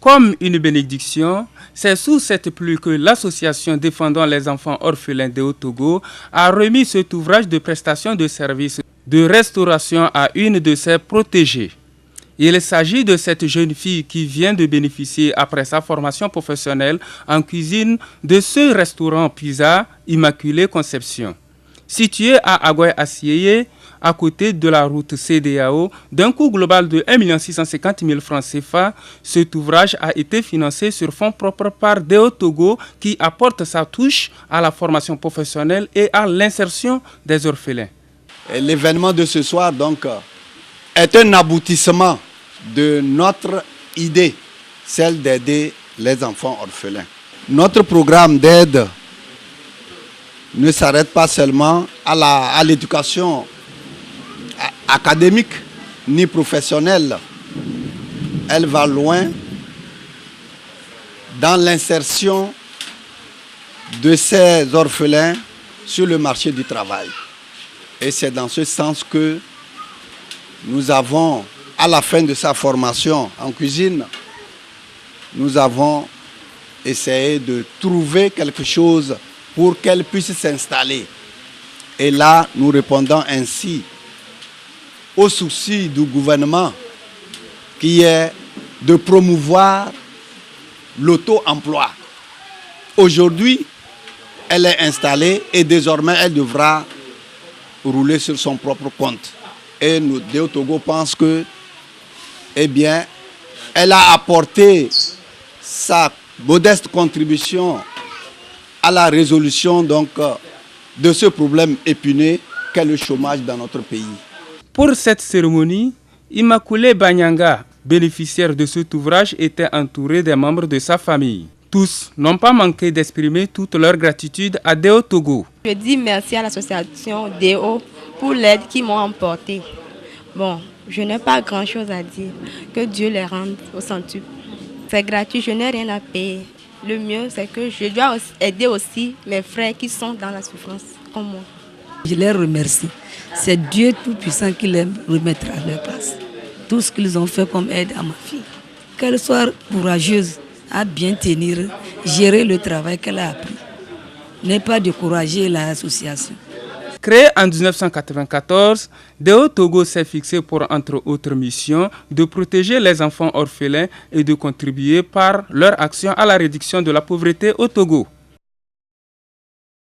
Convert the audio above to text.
Comme une bénédiction, c'est sous cette pluie que l'association défendant les enfants orphelins de Haut-Togo a remis cet ouvrage de prestation de services de restauration à une de ses protégées. Il s'agit de cette jeune fille qui vient de bénéficier après sa formation professionnelle en cuisine de ce restaurant pizza Immaculée Conception. Situé à Agoy-Assieye, à côté de la route CEDEAO, d'un coût global de 1 650 000 francs CFA, cet ouvrage a été financé sur fonds propres par Deo Togo qui apporte sa touche à la formation professionnelle et à l'insertion des orphelins. L'événement de ce soir donc est un aboutissement de notre idée, celle d'aider les enfants orphelins. Notre programme d'aide ne s'arrête pas seulement à l'éducation académique ni professionnelle. Elle va loin dans l'insertion de ces orphelins sur le marché du travail. Et c'est dans ce sens que nous avons, à la fin de sa formation en cuisine, nous avons essayé de trouver quelque chose pour qu'elle puisse s'installer. Et là, nous répondons ainsi au souci du gouvernement qui est de promouvoir l'auto-emploi. Aujourd'hui, elle est installée et désormais, elle devra rouler sur son propre compte. Et nous, Deo Togo pense que, eh bien, elle a apporté sa modeste contribution à la résolution donc, de ce problème épineux qu'est le chômage dans notre pays. Pour cette cérémonie, Immaculée Banyanga, bénéficiaire de cet ouvrage, était entourée des membres de sa famille. Tous n'ont pas manqué d'exprimer toute leur gratitude à Deo Togo. Je dis merci à l'association Deo pour l'aide qu'ils m'ont apportée. Bon, je n'ai pas grand-chose à dire. Que Dieu les rende au centuple. C'est gratuit, je n'ai rien à payer. Le mieux, c'est que je dois aider aussi mes frères qui sont dans la souffrance, comme moi. Je les remercie. C'est Dieu Tout-Puissant qui les remettra à leur place. Tout ce qu'ils ont fait comme aide à ma fille. Qu'elle soit courageuse à bien tenir, gérer le travail qu'elle a appris. N'est pas décourager l'association. Créée en 1994, Deo Togo s'est fixé pour, entre autres missions, de protéger les enfants orphelins et de contribuer par leur action à la réduction de la pauvreté au Togo.